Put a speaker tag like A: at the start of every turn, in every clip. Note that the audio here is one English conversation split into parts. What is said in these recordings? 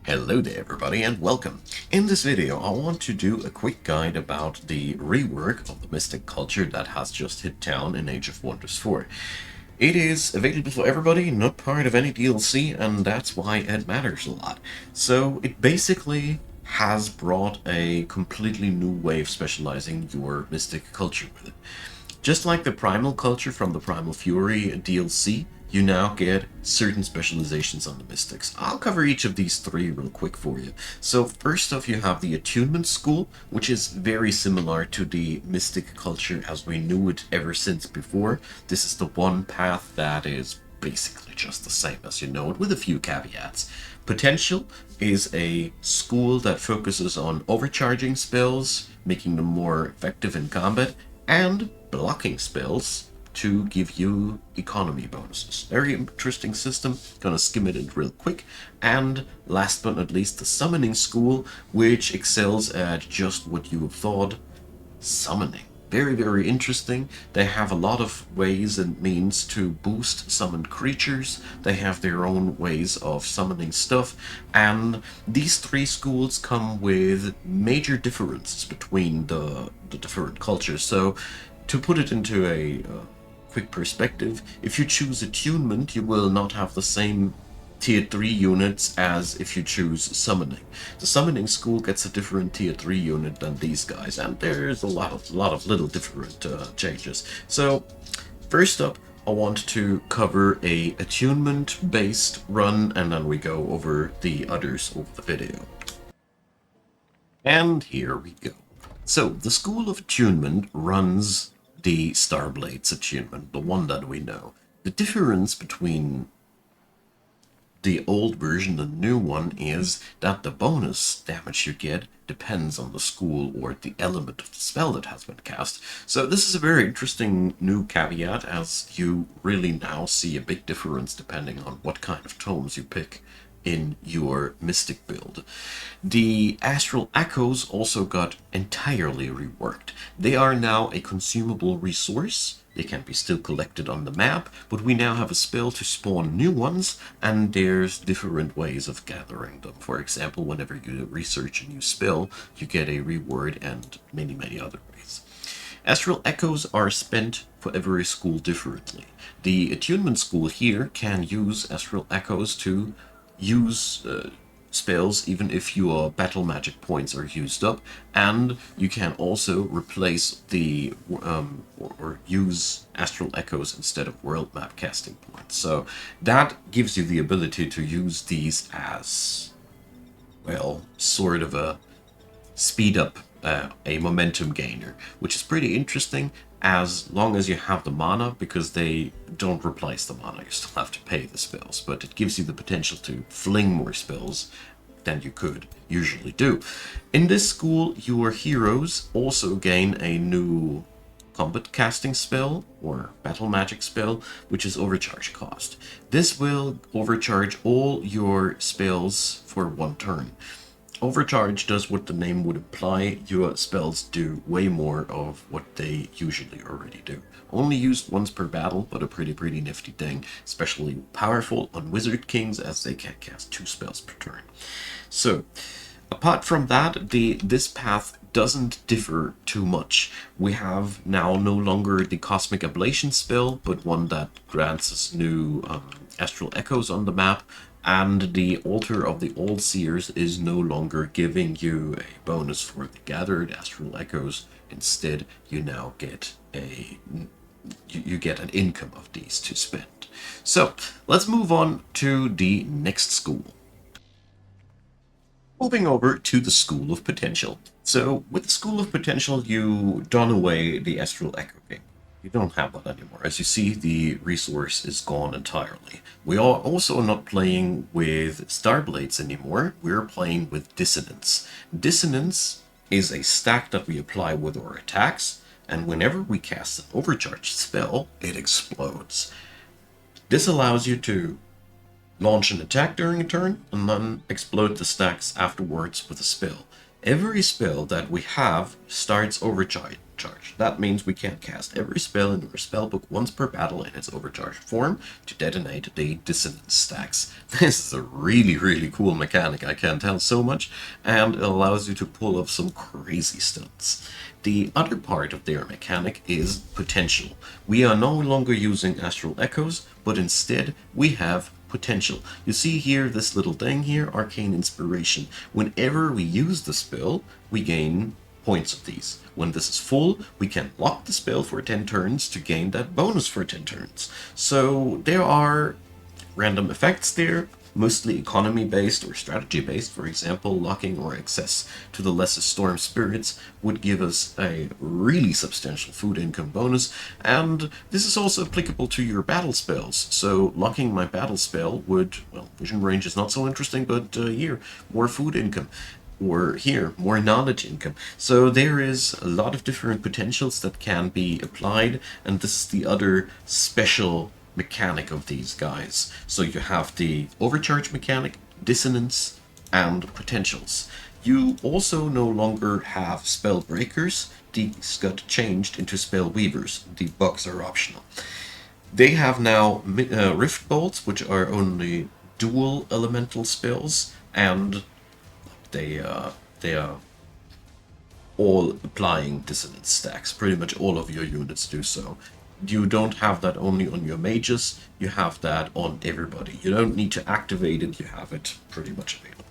A: Hello there everybody and welcome. In this video I want to do a quick guide about the rework of the Mystic culture that has just hit town in Age of Wonders 4. It is available for everybody, not part of any DLC, and that's why it matters a lot. So it basically has brought a completely new way of specializing your Mystic culture with it. Just like the Primal culture from the Primal Fury DLC, you now get certain specializations on the Mystics. I'll cover each of these three real quick for you. So first off, you have the Attunement School, which is very similar to the Mystic culture as we knew it ever since before. This is the one path that is basically just the same as you know it, with a few caveats. Potential is a school that focuses on overcharging spells, making them more effective in combat, and blocking spells to give you economy bonuses. Very interesting system, gonna skim it in real quick. And last but not least, the Summoning School, which excels at just what you thought, summoning. Very, very interesting. They have a lot of ways and means to boost summoned creatures. They have their own ways of summoning stuff. And these three schools come with major differences between the different cultures. So to put it into a quick perspective, if you choose attunement, you will not have the same tier 3 units as if you choose summoning. The summoning school gets a different tier 3 unit than these guys, and there's a lot of little different changes. So first up, I want to cover a attunement based run, and then we go over the others over the video. And here we go. So the School of Attunement runs the Starblade's attunement, the one that we know. The difference between the old version and the new one is that the bonus damage you get depends on the school or the element of the spell that has been cast. So this is a very interesting new caveat, as you really now see a big difference depending on what kind of tomes you pick in your Mystic build. The Astral Echoes also got entirely reworked. They are now a consumable resource. They can be still collected on the map, but we now have a spell to spawn new ones, and there's different ways of gathering them. For example, whenever you research a new spell, you get a reward, and many other ways. Astral Echoes are spent for every school differently. The Attunement School here can use Astral Echoes to use spells even if your battle magic points are used up, and you can also replace the or use Astral Echoes instead of world map casting points. So that gives you the ability to use these as, well, sort of a speed up, a momentum gainer, which is pretty interesting as long as you have the mana, because they don't replace the mana. You still have to pay the spells, but it gives you the potential to fling more spells than you could usually do. In this school, your heroes also gain a new combat casting spell or battle magic spell, which is overcharge cost. This will overcharge all your spells for one turn. Overcharge does what the name would imply. Your spells do way more of what they usually already do. Only used once per battle, but a pretty nifty thing, especially powerful on Wizard Kings, as they can cast 2 spells per turn. So apart from that, this path doesn't differ too much. We have now no longer the Cosmic Ablation spell, but one that grants us new Astral Echoes on the map. And the Altar of the All Seers is no longer giving you a bonus for the gathered Astral Echoes. Instead, you now get you get an income of these to spend. So let's move on to the next school. Moving over to the School of Potential. So with the School of Potential, you done away the Astral Echo game. You don't have that anymore. As you see, the resource is gone entirely. We are also not playing with Starblades anymore. We're playing with Dissonance. Dissonance is a stack that we apply with our attacks, and whenever we cast an overcharged spell, it explodes. This allows you to launch an attack during a turn, and then explode the stacks afterwards with a spell. Every spell that we have starts overcharged overcharged. That means we can cast every spell in our spellbook once per battle in its overcharged form to detonate the dissonance stacks. This is a really, really cool mechanic, I can't tell so much, and it allows you to pull off some crazy stunts. The other part of their mechanic is potential. We are no longer using astral echoes, but instead we have potential. You see here this little thing here, arcane inspiration. Whenever we use the spell, we gain points of these. When this is full, we can lock the spell for 10 turns to gain that bonus for 10 turns. So there are random effects there, mostly economy based or strategy based. For example, locking or access to the lesser storm spirits would give us a really substantial food income bonus, and this is also applicable to your battle spells. So locking my battle spell would, well, vision range is not so interesting, but here, more food income. Or here, more knowledge income. So there is a lot of different potentials that can be applied, and this is the other special mechanic of these guys. So you have the overcharge mechanic, dissonance, and potentials. You also no longer have spell breakers. These got changed into spell weavers. The bugs are optional. They have now rift bolts, which are only dual elemental spells, and they are all applying dissonance stacks. Pretty much all of your units do so. You don't have that only on your mages, you have that on everybody. You don't need to activate it, you have it pretty much available.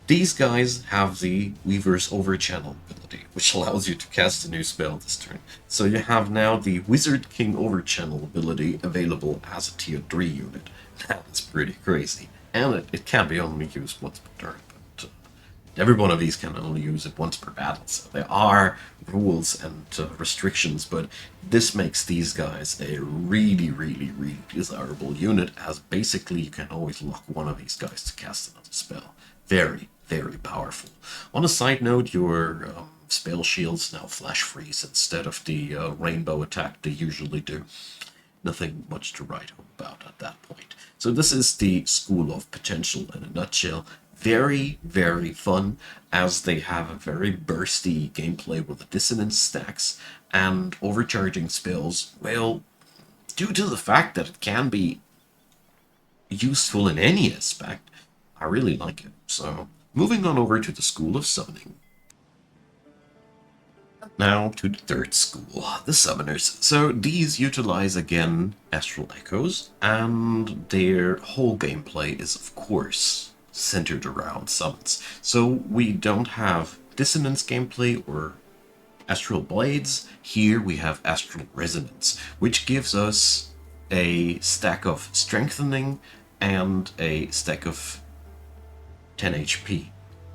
A: These guys have the Weaver's Overchannel ability, which allows you to cast a new spell this turn. So you have now the Wizard King Overchannel ability available as a tier 3 unit. That is pretty crazy. And it can be only used once per turn. Every one of these can only use it once per battle, so there are rules and restrictions, but this makes these guys a really, really, really desirable unit, as basically you can always lock one of these guys to cast another spell. Very, very powerful. On a side note, your spell shields now flash freeze instead of the rainbow attack they usually do. Nothing much to write home about at that point. So this is the School of Potential in a nutshell. Very, very fun, as they have a very bursty gameplay with the dissonance stacks and overcharging spells. Well, due to the fact that it can be useful in any aspect, I really like it. So, moving on over to the School of Summoning. Now to the third school, the Summoners. So these utilize again Astral Echoes, and their whole gameplay is, of course, centered around summons. So we don't have dissonance gameplay or astral blades. Here we have astral resonance, which gives us a stack of strengthening and a stack of 10 HP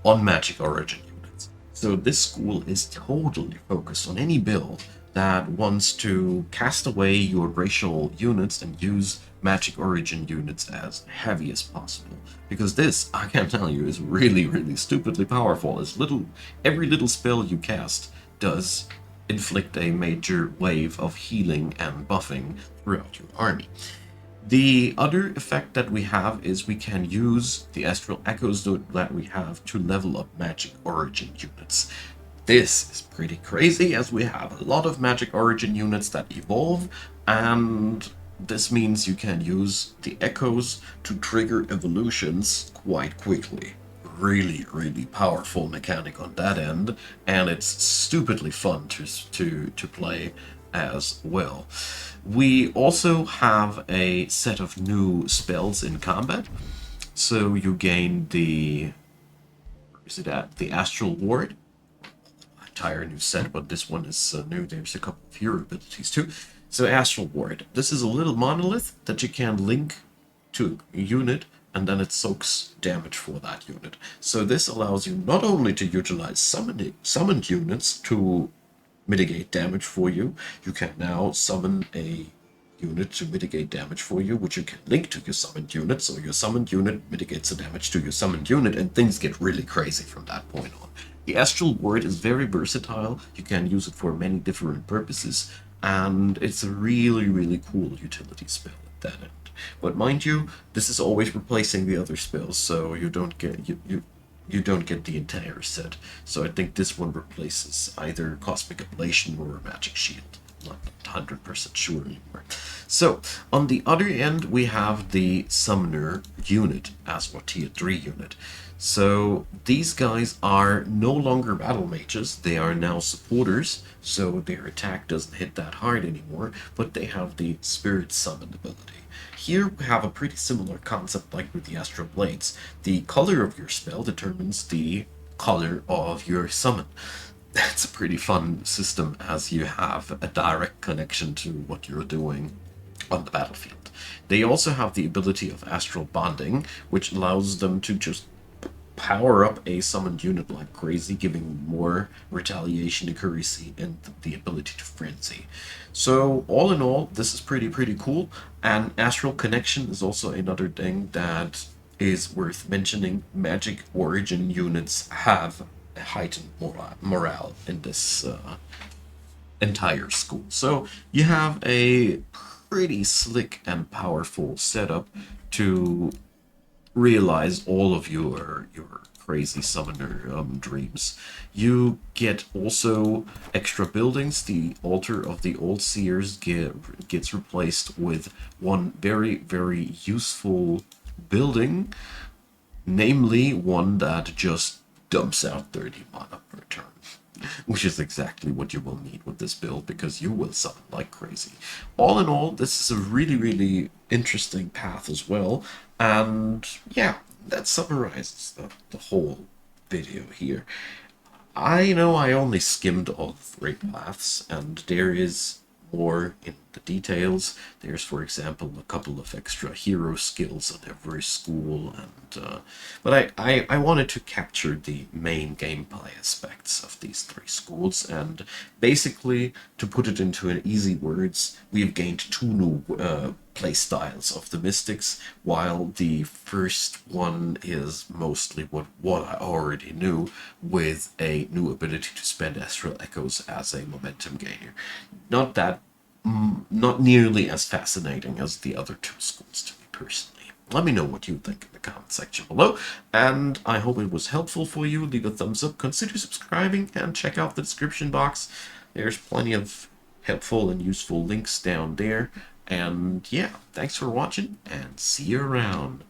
A: on magic origin units. So this school is totally focused on any build that wants to cast away your racial units and use magic origin units as heavy as possible. Because this, I can tell you, is really, really stupidly powerful. Every little spell you cast does inflict a major wave of healing and buffing throughout your army. The other effect that we have is we can use the Astral Echoes that we have to level up magic origin units. This is pretty crazy, as we have a lot of magic origin units that evolve, and this means you can use the echoes to trigger evolutions quite quickly. Really, really powerful mechanic on that end, and it's stupidly fun to play as well. We also have a set of new spells in combat. So you gain the Astral Ward. Entire new set, but this one is new. There's a couple of hero abilities too. So Astral Ward. This is a little monolith that you can link to a unit, and then it soaks damage for that unit. So this allows you not only to utilize summoned units to mitigate damage for you, you can now summon a unit to mitigate damage for you, which you can link to your summoned unit, so your summoned unit mitigates the damage to your summoned unit, and things get really crazy from that point on. The Astral Ward is very versatile, you can use it for many different purposes, and it's a really, really cool utility spell at that end. But mind you, this is always replacing the other spells, so you don't get... you don't get the entire set. So I think this one replaces either Cosmic Ablation or Magic Shield. Not 100% sure anymore. So, on the other end, we have the Summoner unit as our tier 3 unit. So, these guys are no longer battle mages, they are now supporters, so their attack doesn't hit that hard anymore, but they have the Spirit Summon ability. Here we have a pretty similar concept like with the Astral Blades. The color of your spell determines the color of your summon. That's a pretty fun system as you have a direct connection to what you're doing on the battlefield. They also have the ability of Astral Bonding, which allows them to just power up a summoned unit like crazy, giving more retaliation accuracy and the ability to frenzy. So all in all, this is pretty cool. And Astral Connection is also another thing that is worth mentioning. Magic Origin units have a heightened morale in this entire school. So you have a pretty slick and powerful setup to realize all of your crazy summoner dreams. You get also extra buildings. The altar of the old seers gets replaced with one very useful building, namely one that just dumps out 30 mana per turn. Which is exactly what you will need with this build, because you will summon like crazy. All in all, this is a really interesting path as well. And yeah, that summarizes the whole video here. I know I only skimmed all 3 paths, and there is more in the details. There's, for example, a couple of extra hero skills at every school, and but I wanted to capture the main gameplay aspects of these 3 schools, and basically, to put it into an easy words, we've gained 2 new play styles of the Mystics, while the first one is mostly what I already knew, with a new ability to spend Astral Echoes as a momentum gainer. Not that, not nearly as fascinating as the other 2 schools to me personally. Let me know what you think in the comment section below, and I hope it was helpful for you. Leave a thumbs up, consider subscribing, and check out the description box. There's plenty of helpful and useful links down there. And yeah, thanks for watching, and see you around.